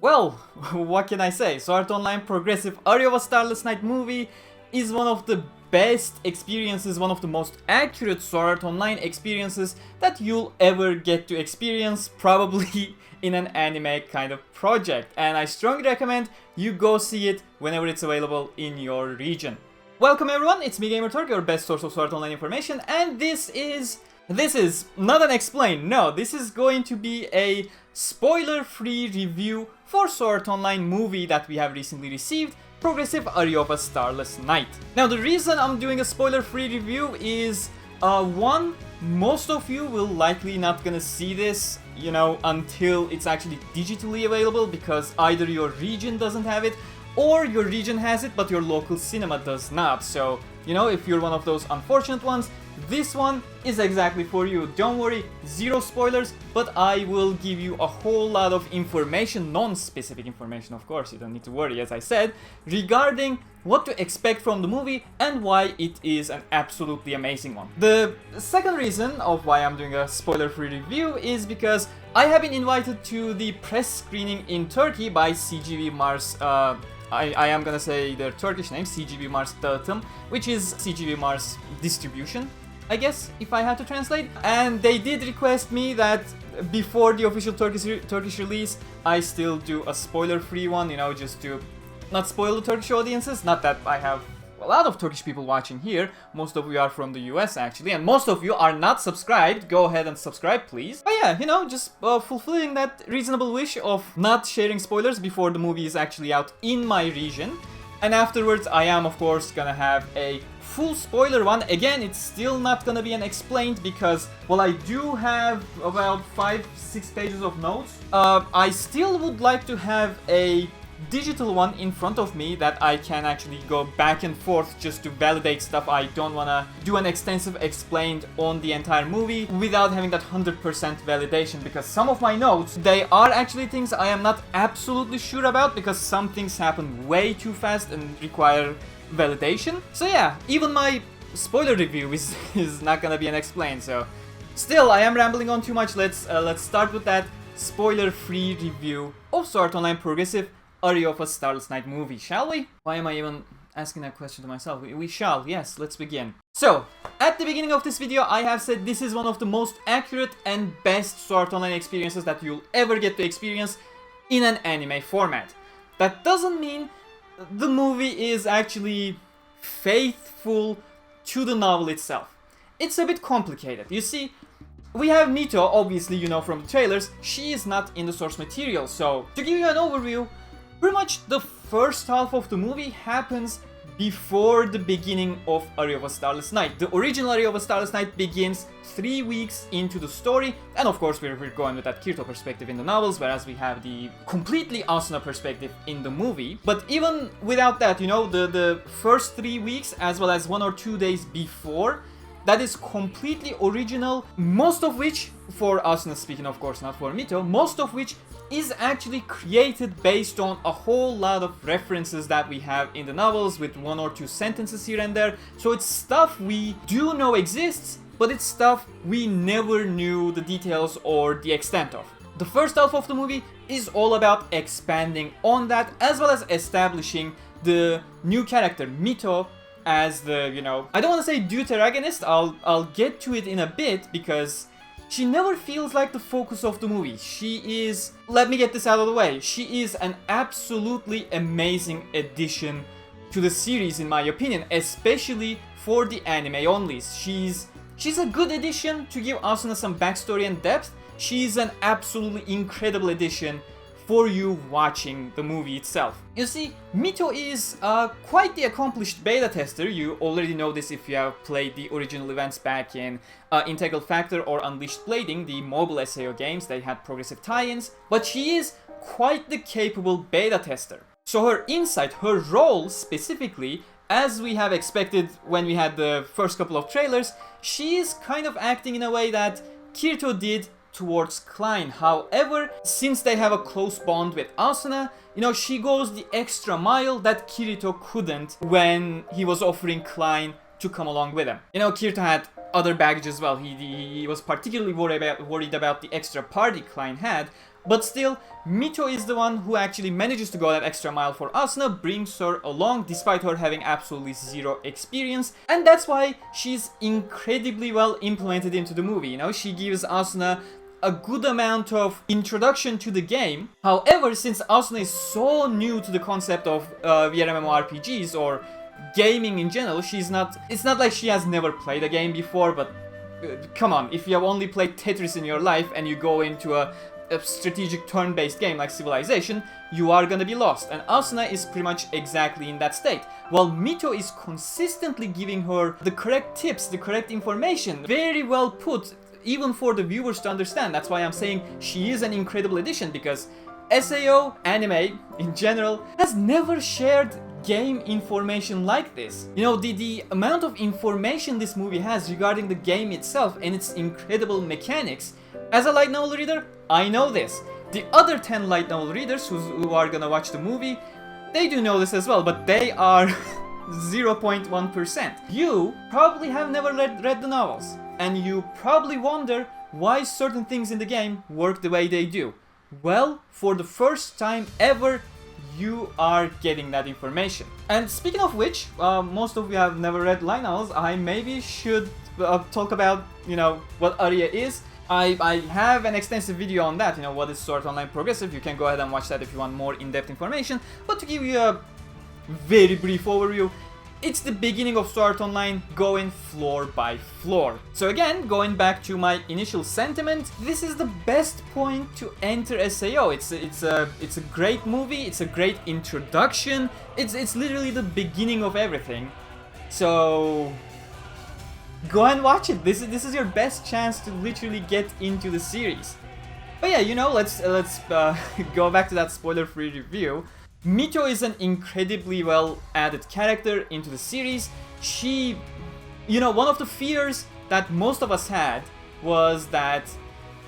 Well, what can I say? Sword Art Online progressive Aria of a Starless Night movie is one of the best experiences, one of the most accurate Sword Art Online experiences that you'll ever get to experience, probably in an anime kind of project. And I strongly recommend you go see it whenever it's available in your region. Welcome everyone, it's me Gamerturk, your best source of Sword Art Online information, and this is not an explain, no, this is going to be a spoiler-free review for Sword Art Online movie that we have recently received, Progressive Aria of a Starless Night. Now the reason I'm doing a spoiler-free review is, one, most of you will likely not gonna see this, you know, until it's actually digitally available, because either your region doesn't have it, or your region has it but your local cinema does not. So, you know, if you're one of those unfortunate ones, this one is exactly for you. Don't worry, zero spoilers, but I will give you a whole lot of information, non-specific information of course, you don't need to worry, as I said, regarding what to expect from the movie and why it is an absolutely amazing one. The second reason of why I'm doing a spoiler-free review is because I have been invited to the press screening in Turkey by CGV Mars, I am gonna say their Turkish name, CGV Mars Dağıtım, which is CGV Mars Distribution, I guess, if I had to translate. And they did request me that before the official Turkish release, I still do a spoiler-free one, you know, just to not spoil the Turkish audiences. Not that I have a lot of Turkish people watching here, most of you are from the US actually, and most of you are not subscribed. Go ahead and subscribe please. But yeah, you know, just fulfilling that reasonable wish of not sharing spoilers before the movie is actually out in my region. And afterwards I am of course gonna have a full spoiler one. Again, it's still not gonna be an explained because, well, I do have about 5-6 pages of notes. I still would like to have a digital one in front of me that I can actually go back and forth just to validate stuff. I don't wanna do an extensive explained on the entire movie without having that 100% validation, because some of my notes, they are actually things I am not absolutely sure about because some things happen way too fast and require validation. So yeah, even my spoiler review is not gonna be an explained. So still, I am rambling on too much. Let's start with that spoiler-free review of Sword Art Online Progressive Aria of a Starless Night movie, shall we? Why am I even asking that question to myself? We shall, yes, let's begin. So, at the beginning of this video, I have said this is one of the most accurate and best Sword Art Online experiences that you'll ever get to experience in an anime format. That doesn't mean the movie is actually faithful to the novel itself. It's a bit complicated. You see, we have Mito, obviously you know from the trailers, she is not in the source material, so to give you an overview, pretty much the first half of the movie happens before the beginning of Aria of a Starless Night. The original Aria of a Starless Night begins 3 weeks into the story, and of course we're going with that Kirito perspective in the novels, whereas we have the completely Asuna perspective in the movie. But even without that, you know, the first 3 weeks as well as 1 or 2 days before, that is completely original, most of which, for Asuna speaking of course, not for Mito, most of which is actually created based on a whole lot of references that we have in the novels with 1 or 2 sentences here and there. So it's stuff we do know exists, but it's stuff we never knew the details or the extent of. The first half of the movie is all about expanding on that, as well as establishing the new character, Mito, as the, you know, I don't want to say deuteragonist, I'll get to it in a bit, because she never feels like the focus of the movie. She is, let me get this out of the way, she is an absolutely amazing addition to the series in my opinion, especially for the anime onlys. She's a good addition to give Asuna some backstory and depth. She's an absolutely incredible addition for you watching the movie itself. You see, Mito is quite the accomplished beta tester. You already know this if you have played the original events back in Integral Factor or Unleashed Blading, the mobile SAO games. They had progressive tie-ins, but she is quite the capable beta tester. So her insight, her role specifically, as we have expected when we had the first couple of trailers, she is kind of acting in a way that Kirito did towards Klein. However, since they have a close bond with Asuna, you know, she goes the extra mile that Kirito couldn't when he was offering Klein to come along with him. You know, Kirito had other baggage as well. He was particularly worried about the extra party Klein had. But still, Mito is the one who actually manages to go that extra mile for Asuna, brings her along despite her having absolutely zero experience, and that's why she's incredibly well implemented into the movie. You know, she gives Asuna a good amount of introduction to the game. However, since Asuna is so new to the concept of VRMMORPGs or gaming in general, it's not like she has never played a game before, but come on, if you have only played Tetris in your life and you go into a strategic turn-based game like Civilization, you are gonna be lost, and Asuna is pretty much exactly in that state. While Mito is consistently giving her the correct tips, the correct information, very well put, even for the viewers to understand. That's why I'm saying she is an incredible addition, because SAO, anime in general, has never shared game information like this. You know, the amount of information this movie has regarding the game itself and its incredible mechanics, as a light novel reader, I know this. The other 10 light novel readers who are gonna watch the movie, they do know this as well, but they are 0.1%. You probably have never read the novels, and you probably wonder why certain things in the game work the way they do. Well, for the first time ever, you are getting that information. And speaking of which, most of you have never read light novels, I maybe should talk about, you know, what Aria is. I have an extensive video on that, you know, what is Sword Art Online Progressive. You can go ahead and watch that if you want more in-depth information. But to give you a very brief overview, it's the beginning of Sword Art Online going floor by floor. So again, going back to my initial sentiment, this is the best point to enter SAO. It's a great movie, it's a great introduction, it's literally the beginning of everything. So go and watch it. This is your best chance to literally get into the series. But yeah, you know, let's go back to that spoiler-free review. Mito is an incredibly well added character into the series. She, you know, one of the fears that most of us had was that,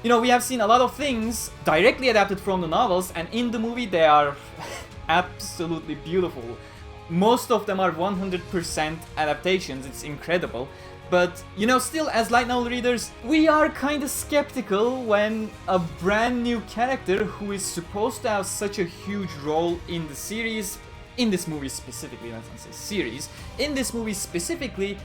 you know, we have seen a lot of things directly adapted from the novels, and in the movie they are absolutely beautiful. Most of them are 100% adaptations, it's incredible. But, you know, still, as light novel readers, we are kinda skeptical when a brand new character who is supposed to have such a huge role in the series, in this movie specifically, let's not say series, in this movie specifically,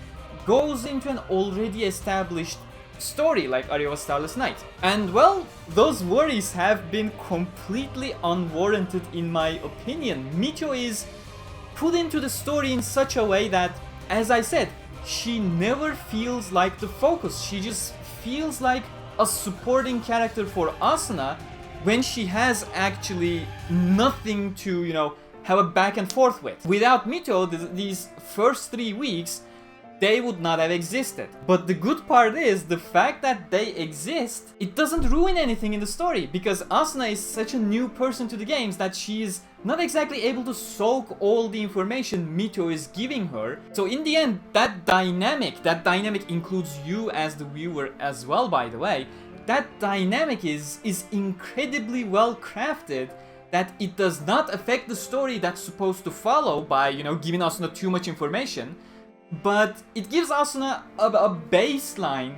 goes into an already established story like Aria Starless Night. And well, those worries have been completely unwarranted in my opinion. Mito is put into the story in such a way that, as I said, she never feels like the focus. She just feels like a supporting character for Asuna when she has actually nothing to, you know, have a back and forth with. Without Mito, these first 3 weeks, they would not have existed. But the good part is, the fact that they exist, it doesn't ruin anything in the story, because Asuna is such a new person to the games that she is not exactly able to soak all the information Mito is giving her. So in the end, that dynamic includes you as the viewer as well, by the way. That dynamic is incredibly well crafted, that it does not affect the story that's supposed to follow by, you know, giving Asuna too much information. But it gives Asuna a baseline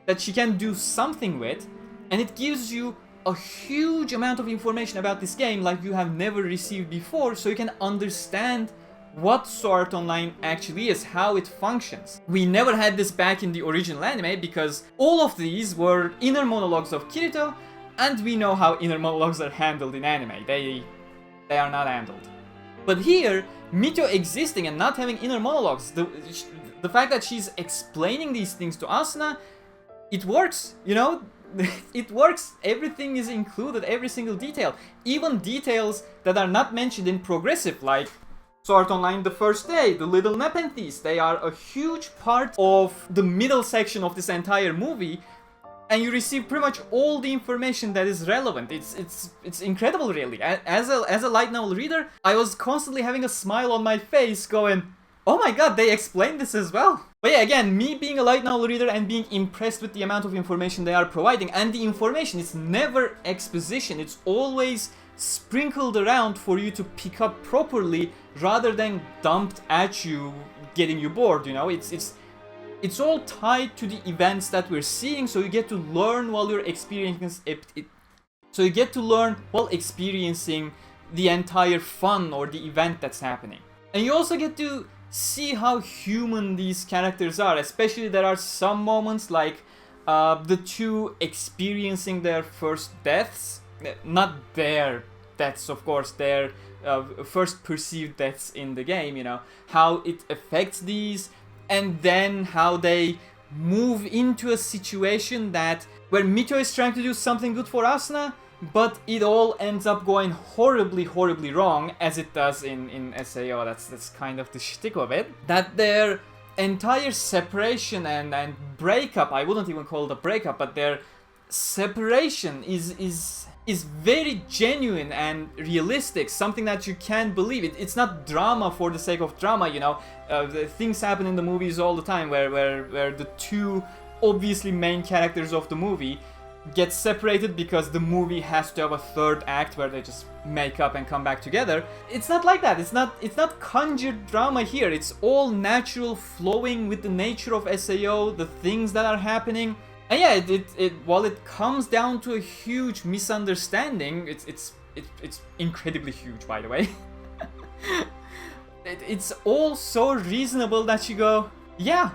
that she can do something with, and it gives you a huge amount of information about this game like you have never received before, so you can understand what Sword Art Online actually is, how it functions. We never had this back in the original anime because all of these were inner monologues of Kirito, and we know how inner monologues are handled in anime. They are not handled. But here, Mito existing and not having inner monologues, the fact that she's explaining these things to Asuna, it works, you know? It works, everything is included, every single detail. Even details that are not mentioned in Progressive, like Sword Art Online the first day, the little Nepenthes, they are a huge part of the middle section of this entire movie, and you receive pretty much all the information that is relevant. It's incredible, really. As a light novel reader, I was constantly having a smile on my face going, oh my god, they explained this as well. But yeah, again, me being a light novel reader and being impressed with the amount of information they are providing, and the information is never exposition, it's always sprinkled around for you to pick up properly rather than dumped at you, getting you bored, you know? It's all tied to the events that we're seeing, so you get to learn while you're experiencing it. So you get to learn while experiencing the entire fun or the event that's happening. And you also get to see how human these characters are, especially there are some moments like the two experiencing their first deaths. Not their deaths, of course, their first perceived deaths in the game, you know, how it affects these, and then how they move into a situation where Mito is trying to do something good for Asuna, but it all ends up going horribly, horribly wrong, as it does in SAO. That's kind of the shtick of it. That their entire separation and breakup, I wouldn't even call it a breakup, but their separation is very genuine and realistic, something that you can't believe. It's not drama for the sake of drama, you know. Things happen in the movies all the time where the two obviously main characters of the movie get separated because the movie has to have a third act where they just make up and come back together. It's not like that. It's not conjured drama here. It's all natural, flowing with the nature of SAO, the things that are happening. And yeah, while it comes down to a huge misunderstanding, it's incredibly huge, by the way. It's all so reasonable that you go, yeah,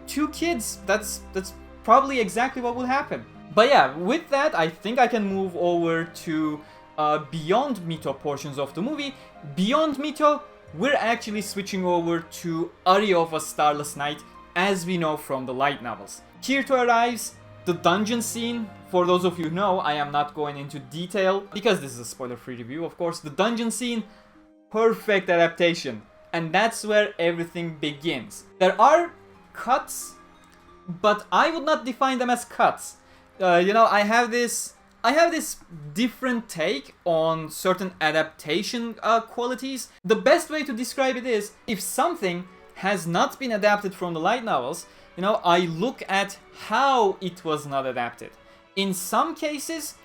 two kids, that's probably exactly what will happen. But yeah, with that, I think I can move over to beyond Mito portions of the movie. Beyond Mito, we're actually switching over to Aria of a Starless Night, as we know from the light novels. Kirito arrives, the dungeon scene, for those of you who know, I am not going into detail, because this is a spoiler-free review, of course. The dungeon scene, perfect adaptation. And that's where everything begins. There are cuts, but I would not define them as cuts. You know, I have this different take on certain adaptation qualities. The best way to describe it is, if something has not been adapted from the light novels, you know, I look at how it was not adapted. In some cases,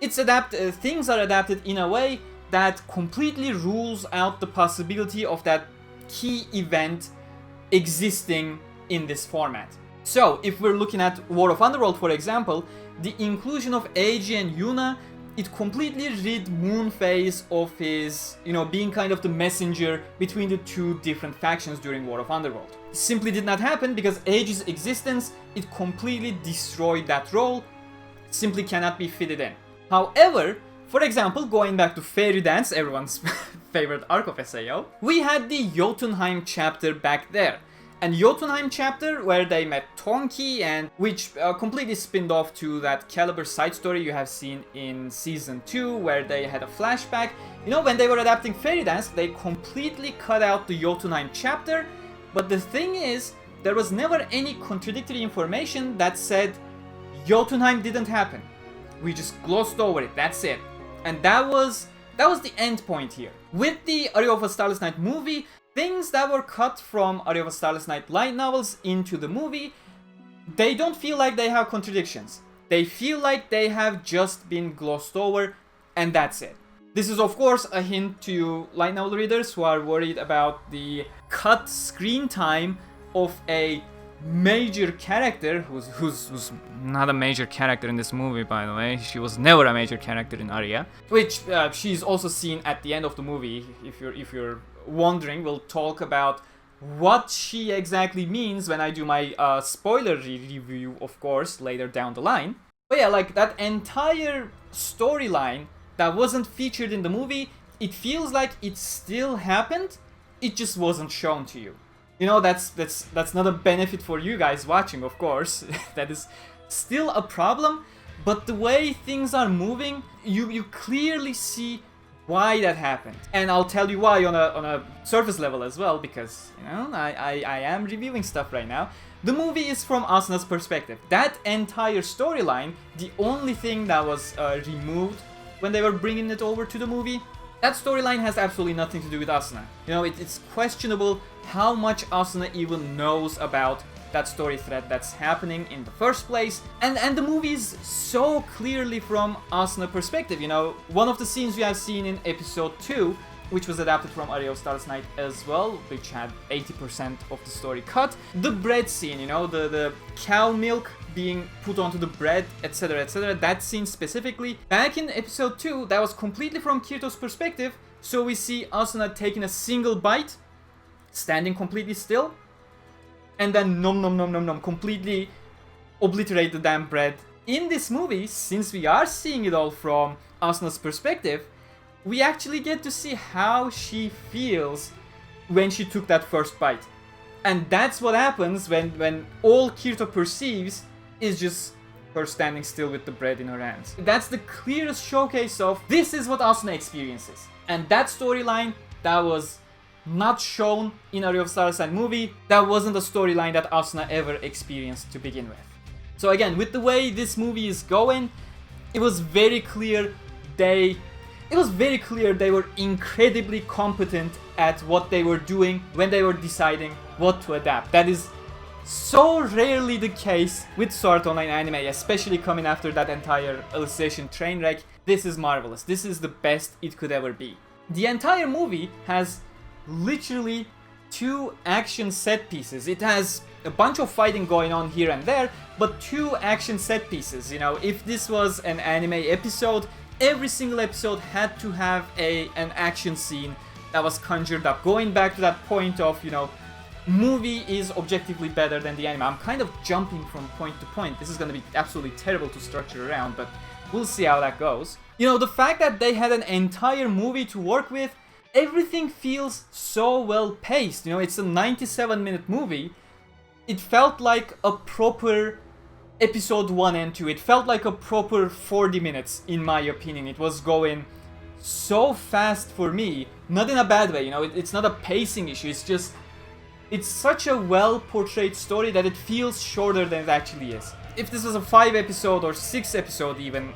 things are adapted in a way that completely rules out the possibility of that key event existing in this format. So, if we're looking at War of Underworld, for example, the inclusion of Eiji and Yuna, it completely rid Moonface of his, you know, being kind of the messenger between the two different factions during War of Underworld. Simply did not happen because Eiji's existence, it completely destroyed that role, simply cannot be fitted in. However, for example, going back to Fairy Dance, everyone's favorite arc of SAO, we had the Jotunheim chapter back there. And Jotunheim chapter, where they met Tonki, and which completely spinned off to that Caliber side story you have seen in Season 2, where they had a flashback. You know, when they were adapting Fairy Dance, they completely cut out the Jotunheim chapter, but the thing is, there was never any contradictory information that said Jotunheim didn't happen. We just glossed over it, that's it. And that was the end point here. With the Aria of a Starless Night movie, things that were cut from Aria of a Starless Night light novels into the movie, they don't feel like they have contradictions. They feel like they have just been glossed over, and that's it. This is of course a hint to you light novel readers who are worried about the cut screen time of a major character who's not a major character in this movie, by the way. She was never a major character in Aria, which she's also seen at the end of the movie. If you're wondering, we'll talk about what she exactly means when I do my spoiler review, of course, later down the line. But yeah, like that entire storyline that wasn't featured in the movie, it feels like it still happened, it just wasn't shown to you. You know, that's not a benefit for you guys watching, of course. That is still a problem, but the way things are moving, you clearly see why that happened. And I'll tell you why on a surface level as well, because, you know, I am reviewing stuff right now. The movie is from Asuna's perspective. That entire storyline, the only thing that was removed when they were bringing it over to the movie, that storyline has absolutely nothing to do with Asuna. You know, it's questionable how much Asuna even knows about that story thread that's happening in the first place. And the movie is so clearly from Asuna perspective. You know, one of the scenes we have seen in episode 2, which was adapted from Aria of Starless Night as well, which had 80% of the story cut. The bread scene, you know, the cow milk being put onto the bread, etc, etc, that scene specifically. Back in episode 2, that was completely from Kirito's perspective, so we see Asuna taking a single bite, standing completely still, and then nom nom nom nom nom, completely obliterate the damn bread. In this movie, since we are seeing it all from Asuna's perspective, we actually get to see how she feels when she took that first bite. And that's what happens when all Kirito perceives is just her standing still with the bread in her hands. That's the clearest showcase of this is what Asuna experiences. And that storyline, that was not shown in Aria of Starless Night movie, that wasn't a storyline that Asuna ever experienced to begin with. So again, with the way this movie is going, it was very clear they were incredibly competent at what they were doing when they were deciding what to adapt. That is so rarely the case with Sword Art Online anime, especially coming after that entire Alicization train wreck. This is marvelous. This is the best it could ever be. The entire movie has literally 2 action set pieces. It has a bunch of fighting going on here and there, but 2 action set pieces. You know, if this was an anime episode, every single episode had to have an action scene that was conjured up. Going back to that point of, you know, movie is objectively better than the anime. I'm kind of jumping from point to point. This is gonna be absolutely terrible to structure around, but we'll see how that goes. You know, the fact that they had an entire movie to work with, everything feels so well paced. You know, it's a 97-minute movie. It felt like a proper episode 1 and 2. It felt like a proper 40 minutes, in my opinion. It was going so fast for me. Not in a bad way, you know, it's not a pacing issue. It's just, it's such a well portrayed story that it feels shorter than it actually is. If this was a 5-episode or 6-episode even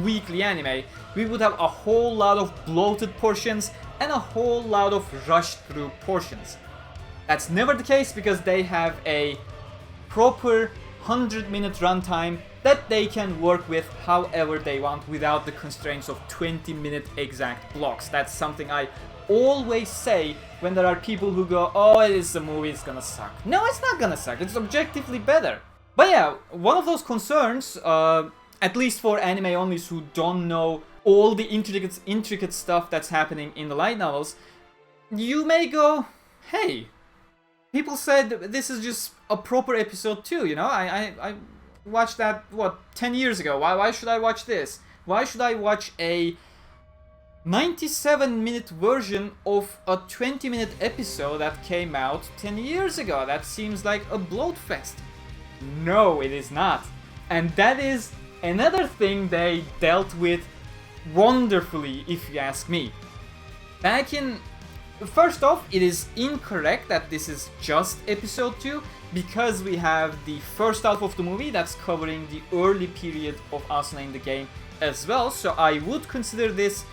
weekly anime, we would have a whole lot of bloated portions and a whole lot of rushed through portions. That's never the case because they have a proper 100-minute runtime that they can work with however they want without the constraints of 20-minute exact blocks. That's something I always say when there are people who go, oh, it is a movie, it's gonna suck. No, it's not gonna suck, it's objectively better. But yeah, one of those concerns, at least for anime onlys who don't know all the intricate stuff that's happening in the light novels, you may go, hey, people said this is just a proper episode 2, you know? I watched that, what, 10 years ago. Why should I watch this? Why should I watch a 97-minute version of a 20-minute episode that came out 10 years ago? That seems like a bloat fest. No, it is not. And that is another thing they dealt with wonderfully, if you ask me. First off, it is incorrect that this is just episode 2, because we have the first half of the movie that's covering the early period of Asuna in the game as well, so I would consider this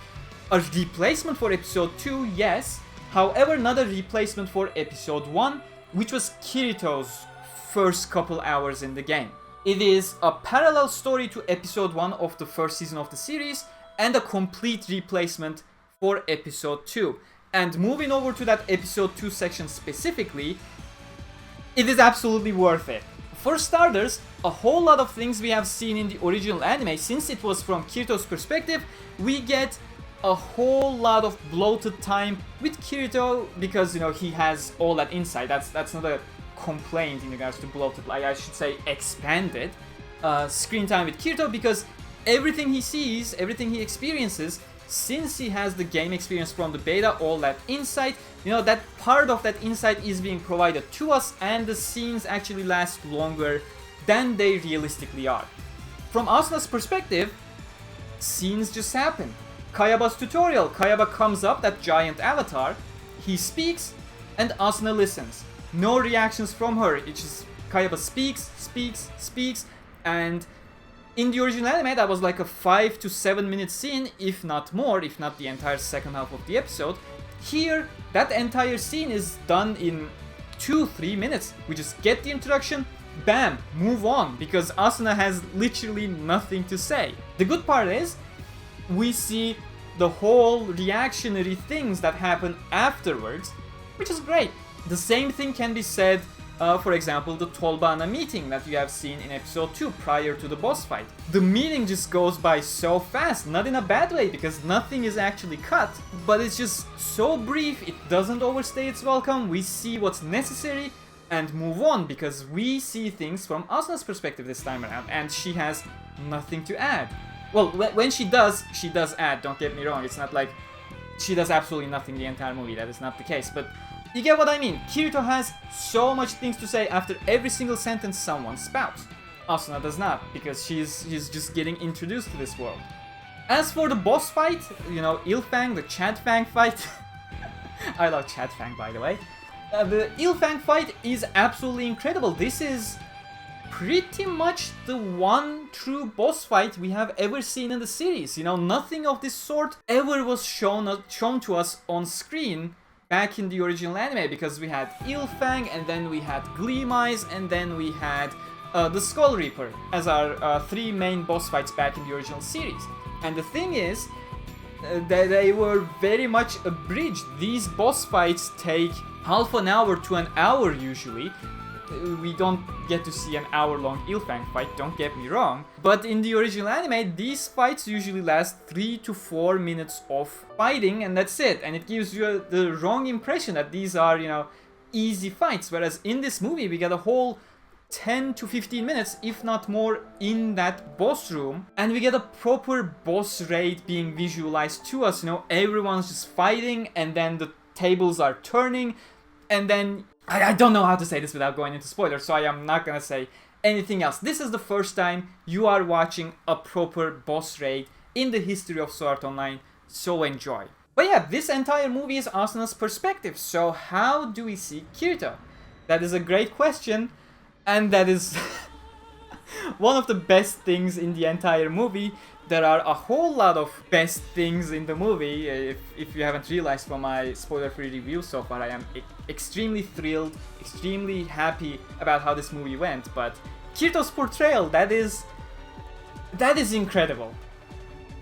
a replacement for episode 2, yes, however not a replacement for episode 1, which was Kirito's first couple hours in the game. It is a parallel story to episode 1 of the first season of the series, and a complete replacement for episode 2. And moving over to that episode 2 section specifically, it is absolutely worth it. For starters, a whole lot of things we have seen in the original anime, since it was from Kirito's perspective, we get a whole lot of bloated time with Kirito because, you know, he has all that insight. That's not a complaint in regards to bloated, like I should say expanded screen time with Kirito, because everything he sees, everything he experiences, since he has the game experience from the beta, all that insight, you know, that part of that insight is being provided to us, and the scenes actually last longer than they realistically are. From Asuna's perspective, scenes just happen. Kayaba's tutorial, Kayaba comes up, that giant avatar, he speaks, and Asuna listens. No reactions from her, it's just Kayaba speaks, and in the original anime, that was like a 5 to 7 minute scene, if not more, if not the entire second half of the episode. Here, that entire scene is done in 2-3 minutes. We just get the introduction, bam, move on, because Asuna has literally nothing to say. The good part is, we see the whole reactionary things that happen afterwards, which is great. The same thing can be said, for example, the Tolbana meeting that you have seen in episode 2 prior to the boss fight. The meeting just goes by so fast, not in a bad way because nothing is actually cut, but it's just so brief, it doesn't overstay its welcome, we see what's necessary and move on because we see things from Asuna's perspective this time around and she has nothing to add. Well, when she does add, don't get me wrong, it's not like she does absolutely nothing the entire movie, that is not the case, but you get what I mean. Kirito has so much things to say after every single sentence someone spouts. Asuna does not, because she's just getting introduced to this world. As for the boss fight, you know, Ilfang, the Chad Fang fight. I love Chad Fang, by the way. The Ilfang fight is absolutely incredible. This is pretty much the one true boss fight we have ever seen in the series. You know, nothing of this sort ever was shown to us on screen back in the original anime, because we had Ilfang, and then we had Gleam Eyes, and then we had the Skull Reaper as our three main boss fights back in the original series. And the thing is, that they were very much abridged. These boss fights take half an hour to an hour usually. We don't get to see an hour-long Ilfang fight, don't get me wrong. But in the original anime, these fights usually last 3 to 4 minutes of fighting, and that's it. And it gives you the wrong impression that these are, you know, easy fights. Whereas in this movie, we get a whole 10 to 15 minutes, if not more, in that boss room. And we get a proper boss raid being visualized to us, you know, everyone's just fighting, and then the tables are turning, and then I don't know how to say this without going into spoilers, so I am not gonna say anything else. This is the first time you are watching a proper boss raid in the history of Sword Art Online, so enjoy. But yeah, this entire movie is Asuna's perspective, so how do we see Kirito? That is a great question, and that is one of the best things in the entire movie. There are a whole lot of best things in the movie. If you haven't realized from my spoiler-free review so far, I am extremely thrilled, extremely happy about how this movie went. But Kirito's portrayal, that is incredible.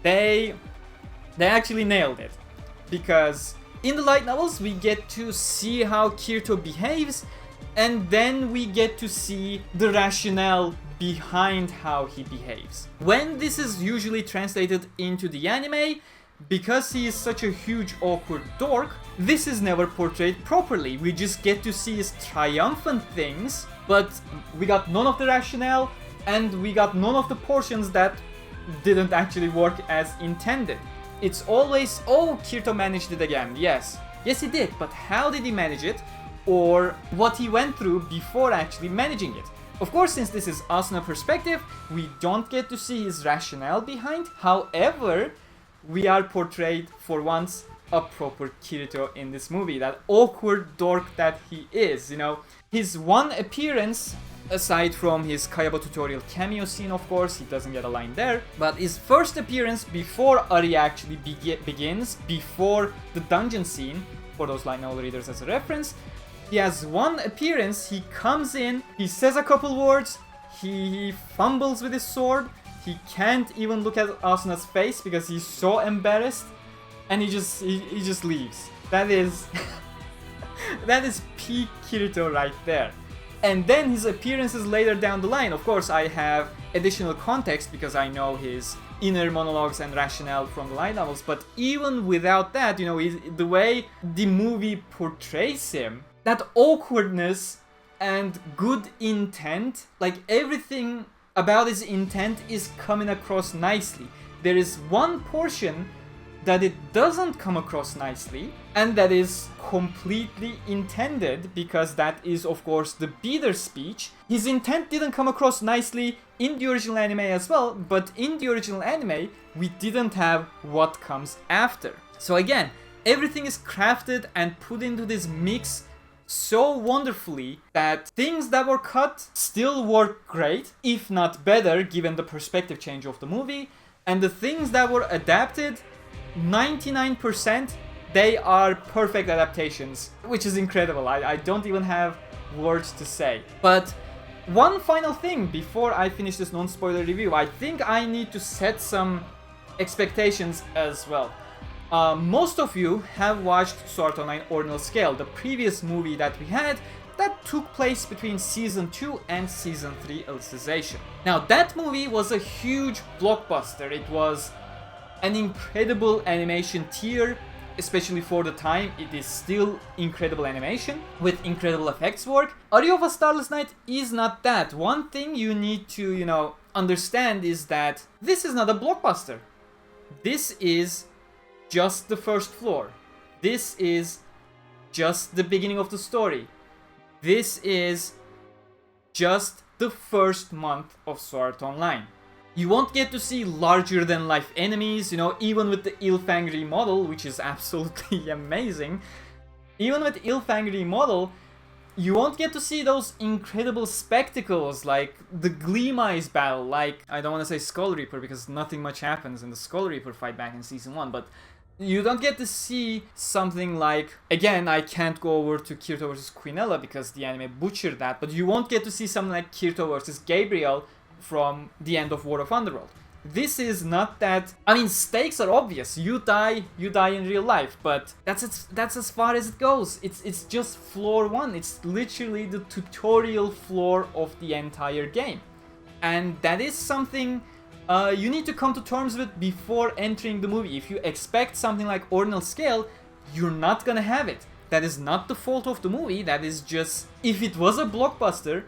They actually nailed it, because in the light novels we get to see how Kirito behaves, and then we get to see the rationale behind how he behaves. When this is usually translated into the anime, because he is such a huge awkward dork, this is never portrayed properly. We just get to see his triumphant things, but we got none of the rationale, and we got none of the portions that didn't actually work as intended. It's always, oh, Kirito managed it again. Yes, he did, but how did he manage it? Or what he went through before actually managing it. Of course, since this is Asuna perspective, we don't get to see his rationale behind. However, we are portrayed for once a proper Kirito in this movie. That awkward dork that he is, you know. His one appearance, aside from his Kayaba tutorial cameo scene, of course, he doesn't get a line there, but his first appearance before Aria actually begins, before the dungeon scene, for those light novel readers as a reference, he has one appearance, he comes in, he says a couple words, he fumbles with his sword, he can't even look at Asuna's face because he's so embarrassed, and he just leaves. That is that is peak Kirito right there. And then his appearances later down the line, of course I have additional context because I know his inner monologues and rationale from the light novels, but even without that, you know, the way the movie portrays him, that awkwardness and good intent, like everything about his intent is coming across nicely. There is one portion that it doesn't come across nicely, and that is completely intended, because that is of course the Beater speech. His intent didn't come across nicely in the original anime as well, but in the original anime we didn't have what comes after. So again, everything is crafted and put into this mix so wonderfully that things that were cut still work great, if not better, given the perspective change of the movie, and the things that were adapted, 99% they are perfect adaptations, which is incredible. I don't even have words to say. But one final thing before I finish this non-spoiler review, I think I need to set some expectations as well. Most of you have watched Sword Art Online Ordinal Scale, the previous movie that we had that took place between Season 2 and Season 3 Alicization. Now that movie was a huge blockbuster. It was an incredible animation tier, especially for the time. It is still incredible animation with incredible effects work. Aria of a Starless Night is not that. One thing you need to, understand is that this is not a blockbuster. This is just the first floor. This is just the beginning of the story. This is just the first month of Sword Art Online. You won't get to see larger than life enemies, even with the Ilfang remodel, which is absolutely amazing. Even with Ilfang remodel, you won't get to see those incredible spectacles like the Gleam Eyes battle, like, I don't want to say Skull Reaper because nothing much happens in the Skull Reaper fight back in Season 1, but you don't get to see something like, again, I can't go over to Kirito vs. Quinella because the anime butchered that, but you won't get to see something like Kirito vs. Gabriel from the end of War of Underworld. This is not that. I mean, stakes are obvious. You die in real life, but that's as far as it goes. It's just floor 1. It's literally the tutorial floor of the entire game, and that is something you need to come to terms with before entering the movie. If you expect something like Ordinal Scale, you're not gonna have it. That is not the fault of the movie. That is just, if it was a blockbuster,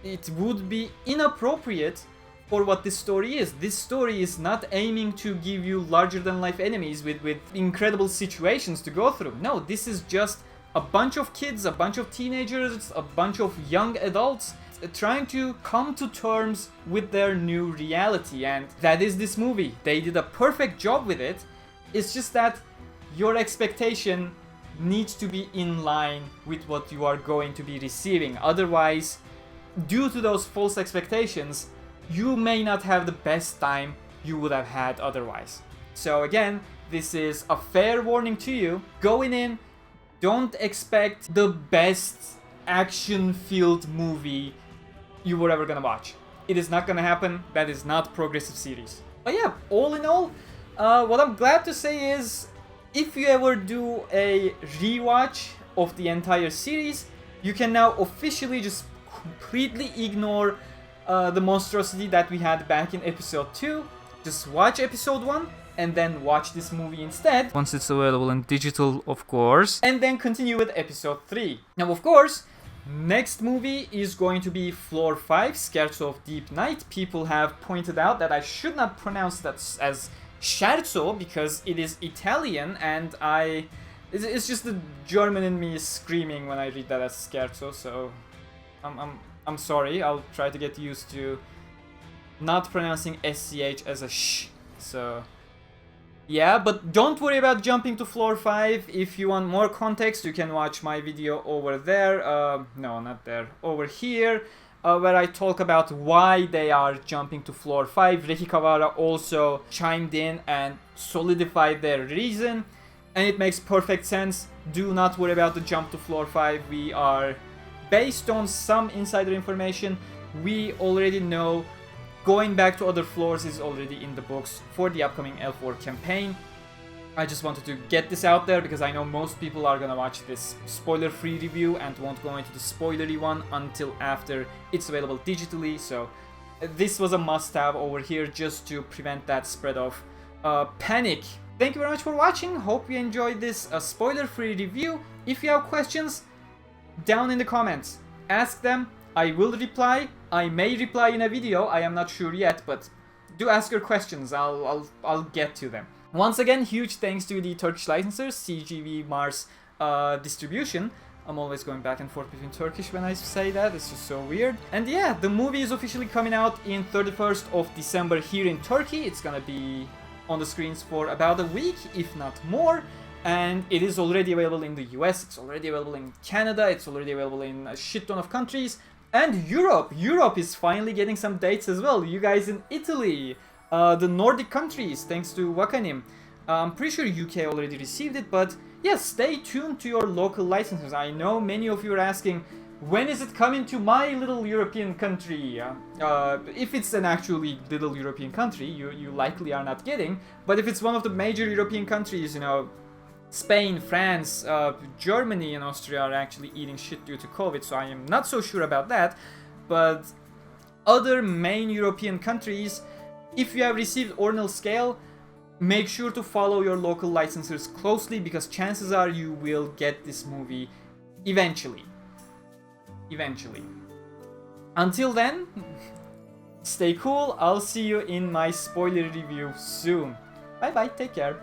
it would be inappropriate for what this story is. This story is not aiming to give you larger than life enemies with incredible situations to go through. No, this is just a bunch of kids, a bunch of teenagers, a bunch of young adults trying to come to terms with their new reality, and that is this movie. They did a perfect job with it. It's just that your expectation needs to be in line with what you are going to be receiving. Otherwise, due to those false expectations, you may not have the best time you would have had otherwise. So again, this is a fair warning to you. Going in, don't expect the best action-filled movie you were ever gonna watch. It is not gonna happen. That is not progressive series. But yeah, all in all, what I'm glad to say is, if you ever do a rewatch of the entire series, you can now officially just completely ignore the monstrosity that we had back in episode 2. Just watch episode 1 and then watch this movie instead, once it's available in digital, of course, and then continue with episode 3. Now, of course, next movie is going to be Floor 5, Scherzo of Deep Night. People have pointed out that I should not pronounce that as Scherzo because it is Italian, and it's just the German in me screaming when I read that as Scherzo, so I'm sorry. I'll try to get used to not pronouncing SCH as a sh. So yeah, but don't worry about jumping to Floor 5. If you want more context, you can watch my video over there. No, not there. Over here, where I talk about why they are jumping to Floor 5. Reki Kawara also chimed in and solidified their reason, and it makes perfect sense. Do not worry about the jump to Floor 5. We are, based on some insider information, we already know going back to other floors is already in the books for the upcoming L4 campaign. I just wanted to get this out there because I know most people are gonna watch this spoiler-free review and won't go into the spoilery one until after it's available digitally, so this was a must-have over here just to prevent that spread of panic. Thank you very much for watching. Hope you enjoyed this spoiler-free review. If you have questions, down in the comments, ask them. I will reply. I may reply in a video. I am not sure yet, but do ask your questions. I'll get to them. Once again, huge thanks to the Turkish licensors, CGV Mars Distribution. I'm always going back and forth between Turkish when I say that. It's just so weird. And yeah, the movie is officially coming out in 31st of December here in Turkey. It's gonna be on the screens for about a week, if not more. And it is already available in the US, it's already available in Canada, it's already available in a shit ton of countries. And Europe! Europe is finally getting some dates as well. You guys in Italy, the Nordic countries, thanks to Wakanim. I'm pretty sure UK already received it, but yeah, stay tuned to your local licensors. I know many of you are asking, when is it coming to my little European country? If it's an actually little European country, you likely are not getting. But if it's one of the major European countries, you know, Spain, France, Germany and Austria are actually eating shit due to COVID, so I am not so sure about that. But other main European countries, if you have received Ordinal Scale, make sure to follow your local licensors closely, because chances are you will get this movie eventually. Until then, stay cool. I'll see you in my spoiler review soon. Bye bye, take care.